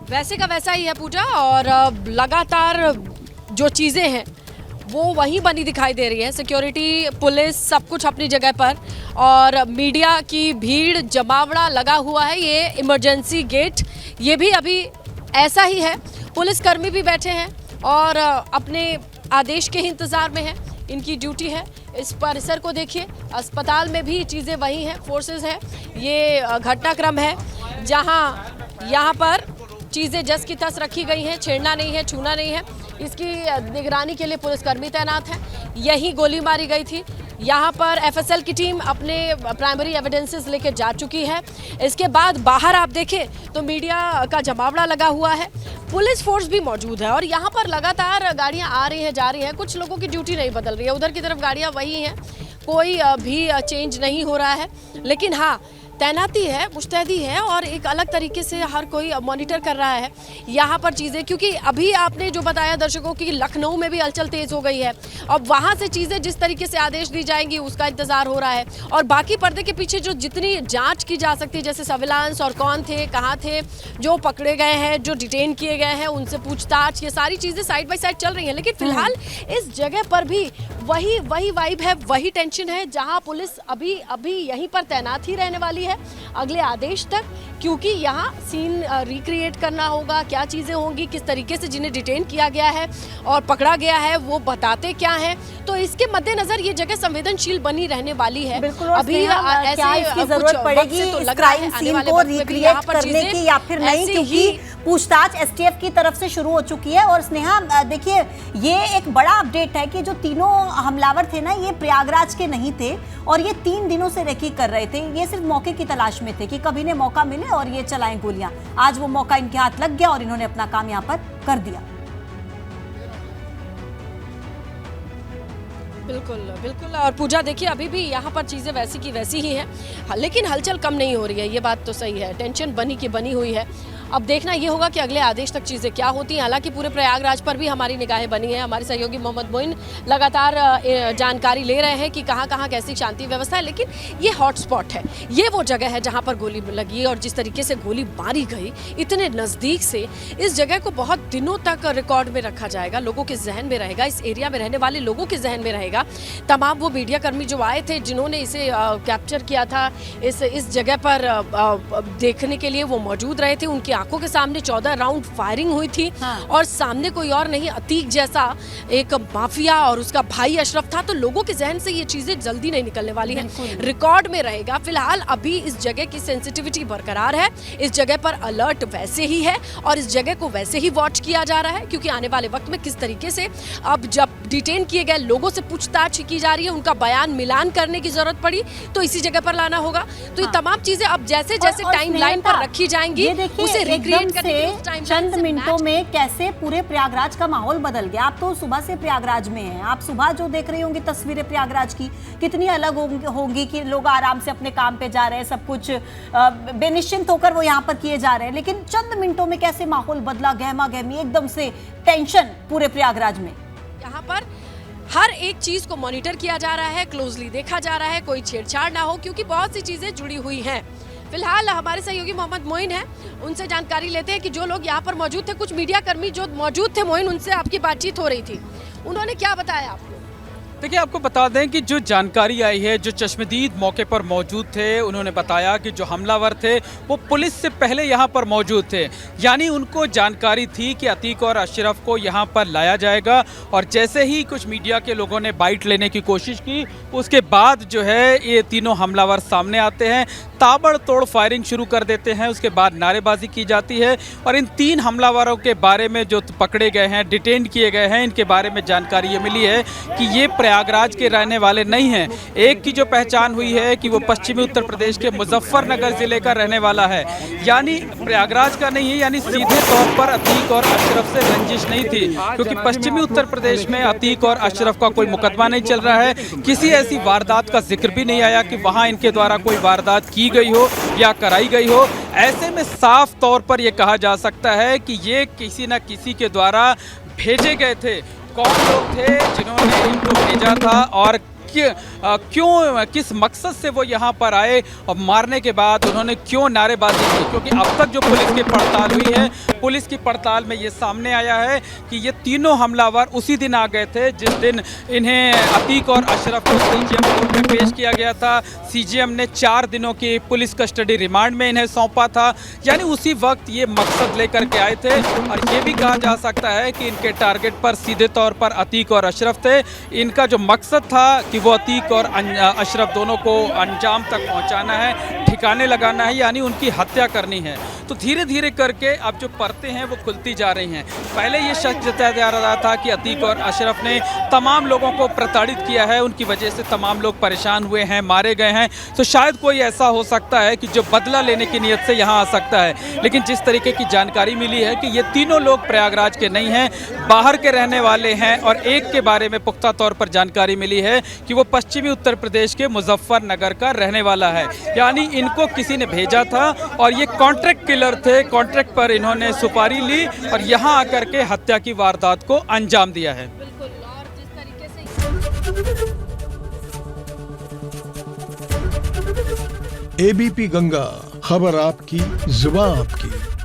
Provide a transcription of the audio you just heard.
वैसे का वैसा ही है पूजा, और लगातार जो चीज़ें हैं वो वहीं बनी दिखाई दे रही है। सिक्योरिटी, पुलिस, सब कुछ अपनी जगह पर, और मीडिया की भीड़, जमावड़ा लगा हुआ है। ये इमरजेंसी गेट ये भी अभी ऐसा ही है। पुलिसकर्मी भी बैठे हैं और अपने आदेश के ही इंतज़ार में हैं। इनकी ड्यूटी है। इस परिसर को देखिए, अस्पताल में भी चीज़ें वही हैं, फोर्सेस है। ये घटनाक्रम है जहां यहाँ पर चीज़ें जस की तस रखी गई हैं, छेड़ना नहीं है, छूना नहीं है। इसकी निगरानी के लिए पुलिसकर्मी तैनात हैं। यही गोली मारी गई थी। यहाँ पर एफएसएल की टीम अपने प्राइमरी एविडेंसेस लेके जा चुकी है। इसके बाद बाहर आप देखें तो मीडिया का जमावड़ा लगा हुआ है, पुलिस फोर्स भी मौजूद है, और यहाँ पर लगातार गाड़ियाँ आ रही हैं, जा रही हैं। कुछ लोगों की ड्यूटी नहीं बदल रही है, उधर की तरफ गाड़ियाँ वही हैं, कोई भी चेंज नहीं हो रहा है। लेकिन हाँ, तैनाती है, मुस्तैदी है, और एक अलग तरीके से हर कोई मॉनिटर कर रहा है यहाँ पर चीज़ें। क्योंकि अभी आपने जो बताया दर्शकों की, लखनऊ में भी हलचल तेज़ हो गई है। अब वहाँ से चीज़ें जिस तरीके से आदेश दी जाएंगी उसका इंतज़ार हो रहा है, और बाकी पर्दे के पीछे जो जितनी जांच की जा सकती है, जैसे सर्विलांस और कौन थे, कहाँ थे, जो पकड़े गए हैं, जो डिटेन किए गए हैं, उनसे पूछताछ, ये सारी चीज़ें साइड बाय साइड चल रही हैं। लेकिन फिलहाल इस जगह पर भी वही वाइब है, वही टेंशन है, जहाँ पुलिस अभी यहीं पर तैनात ही रहने वाली है अगले आदेश तक। क्योंकि यहाँ सीन रिक्रिएट करना होगा, क्या चीज़ें होंगी, किस तरीके से जिन्हें डिटेन किया गया है और पकड़ा गया है वो बताते क्या हैं। तो इसके मद्देनजर ये जगह संवेदनशील बनी रहने वाली है। अभी ऐसी जरूरत पड़ेगी इस क्राइम सीन को रिक्रिएट करने की या फिर नहीं, क्योंकि पूछताछ एसटीएफ की तरफ से शुरू हो चुकी है। और स्नेहा देखिए, ये एक बड़ा अपडेट है कि जो तीनों हमलावर थे ना, ये प्रयागराज के नहीं थे, और ये 3 दिनों से रेकी कर रहे थे। ये सिर्फ मौके की तलाश में थे कि कभी ने मौका मिले और ये चलाएं गोलियां। आज वो मौका इनके हाथ लग गया और इन्होंने अपना काम यहाँ पर कर दिया। बिल्कुल। और पूजा देखिए, अभी भी यहाँ पर चीज़ें वैसी की वैसी ही हैं, लेकिन हलचल कम नहीं हो रही है। ये बात तो सही है, टेंशन बनी की बनी हुई है। अब देखना ये होगा कि अगले आदेश तक चीज़ें क्या होती हैं। हालांकि पूरे प्रयागराज पर भी हमारी निगाहें बनी हैं। हमारे सहयोगी मोहम्मद मोइन लगातार जानकारी ले रहे हैं कि कहाँ कैसी शांति व्यवस्था है। लेकिन ये हॉटस्पॉट है, ये वो जगह है जहाँ पर गोली लगी, और जिस तरीके से गोली मारी गई इतने नज़दीक से, इस जगह को बहुत दिनों तक रिकॉर्ड में रखा जाएगा, लोगों के जहन में रहेगा, इस एरिया में रहने वाले लोगों के जहन में रहेगा। तमाम वो मीडिया कर्मी जो आए थे, जिन्होंने इसे कैप्चर किया था, इस जगह पर देखने के लिए वो मौजूद रहे थे, उनकी आंखों के सामने 14 राउंड फायरिंग हुई थी। और सामने कोई और नहीं, अतीक जैसा एक माफिया और उसका भाई अशरफ था। तो लोगों के जहन से ये चीजें जल्दी नहीं निकलने वाली हैं, रिकॉर्ड में रहेगा। फिलहाल अभी इस जगह की सेंसिटिविटी बरकरार है, इस जगह पर अलर्ट वैसे ही है, और इस जगह को वैसे ही वॉच किया जा रहा है। क्योंकि आने वाले वक्त में किस तरीके से, अब जब डिटेन किए गए लोगों से पूछताछ की जा रही है, उनका बयान मिलान करने की जरूरत पड़ी तो इसी जगह पर लाना होगा। तो ये तमाम चीजें अब जैसे जैसे टाइमलाइन पर रखी जाएंगी, उसे रिक्रिएट करने के चंद मिनटों में कैसे पूरे प्रयागराज का माहौल बदल गया। आप तो सुबह से प्रयागराज में हैं, आप सुबह जो देख रही होंगी तस्वीरें प्रयागराज की, कितनी अलग होंगी कि लोग आराम से अपने काम पे जा रहे हैं, सब कुछ बेनिश्चिंत होकर वो यहाँ पर किए जा रहे हैं। लेकिन चंद मिनटों में कैसे माहौल बदला, गहमा गहमी, एकदम से टेंशन पूरे प्रयागराज में। यहाँ पर हर एक चीज को मॉनिटर किया जा रहा है, क्लोजली देखा जा रहा है, कोई छेड़छाड़ ना हो, क्योंकि बहुत सी चीजें जुड़ी हुई हैं। फिलहाल हमारे सहयोगी मोहम्मद मोइन हैं, उनसे जानकारी लेते हैं कि जो लोग यहाँ पर मौजूद थे, कुछ मीडिया कर्मी जो मौजूद थे, मोइन, उनसे आपकी बातचीत हो रही थी, उन्होंने क्या बताया आपको? देखिए, आपको बता दें कि जो जानकारी आई है, जो चश्मदीद मौके पर मौजूद थे, उन्होंने बताया कि जो हमलावर थे वो पुलिस से पहले यहाँ पर मौजूद थे। यानी उनको जानकारी थी कि अतीक और अशरफ को यहाँ पर लाया जाएगा, और जैसे ही कुछ मीडिया के लोगों ने बाइट लेने की कोशिश की, उसके बाद जो है ये तीनों हमलावर सामने आते हैं, ताबड़तोड़ फायरिंग शुरू कर देते हैं। उसके बाद नारेबाजी की जाती है, और इन 3 हमलावरों के बारे में जो पकड़े गए हैं, डिटेन किए गए हैं, इनके बारे में जानकारी ये मिली है कि ये प्रयागराज के रहने वाले नहीं हैं। एक की जो पहचान हुई है कि वो पश्चिमी उत्तर प्रदेश के मुजफ्फरनगर जिले का रहने वाला है, यानी प्रयागराज का नहीं है। यानी सीधे तौर पर अतीक और अशरफ से रंजिश नहीं थी, क्योंकि पश्चिमी उत्तर प्रदेश में अतीक और अशरफ का कोई मुकदमा नहीं चल रहा है। किसी ऐसी वारदात का जिक्र भी नहीं आया कि वहाँ इनके द्वारा कोई वारदात की गई हो या कराई गई हो। ऐसे में साफ तौर पर यह कहा जा सकता है कि ये किसी न किसी के द्वारा भेजे गए थे। कौन लोग थे जिन्होंने इनको भेजा था और क्यों, किस मकसद से वो यहाँ पर आए और मारने के बाद उन्होंने क्यों नारेबाजी की। क्योंकि अब तक जो पुलिस की पड़ताल हुई है, पुलिस की पड़ताल में ये सामने आया है कि ये तीनों हमलावर उसी दिन आ गए थे जिस दिन इन्हें अतीक और अशरफ को सीजीएम कोर्ट में पेश किया गया था। सीजीएम ने 4 दिनों की पुलिस कस्टडी रिमांड में इन्हें सौंपा था, यानी उसी वक्त ये मकसद लेकर के आए थे। और ये भी कहा जा सकता है कि इनके टारगेट पर सीधे तौर पर अतीक और अशरफ थे। इनका जो मकसद था कि वो अतीक और अशरफ दोनों को अंजाम तक पहुंचाना है, ठिकाने लगाना है, यानी उनकी हत्या करनी है। तो धीरे धीरे करके अब जो परतें हैं वो खुलती जा रही हैं। पहले ये शक जताया जा रहा था कि अतीक और अशरफ ने तमाम लोगों को प्रताड़ित किया है, उनकी वजह से तमाम लोग परेशान हुए हैं, मारे गए हैं। तो शायद कोई ऐसा हो सकता है कि जो बदला लेने की नीयत से यहाँ आ सकता है। लेकिन जिस तरीके की जानकारी मिली है कि ये तीनों लोग प्रयागराज के नहीं हैं, बाहर के रहने वाले हैं। और एक के बारे में पुख्ता तौर पर जानकारी मिली है कि वो पश्चिमी उत्तर प्रदेश के मुजफ्फरनगर का रहने वाला है, यानी इनको किसी ने भेजा था और ये कॉन्ट्रैक्ट किलर थे। कॉन्ट्रैक्ट पर इन्होंने सुपारी ली और यहाँ आकर के हत्या की वारदात को अंजाम दिया है। एबीपी गंगा, खबर आपकी, जुबान आपकी।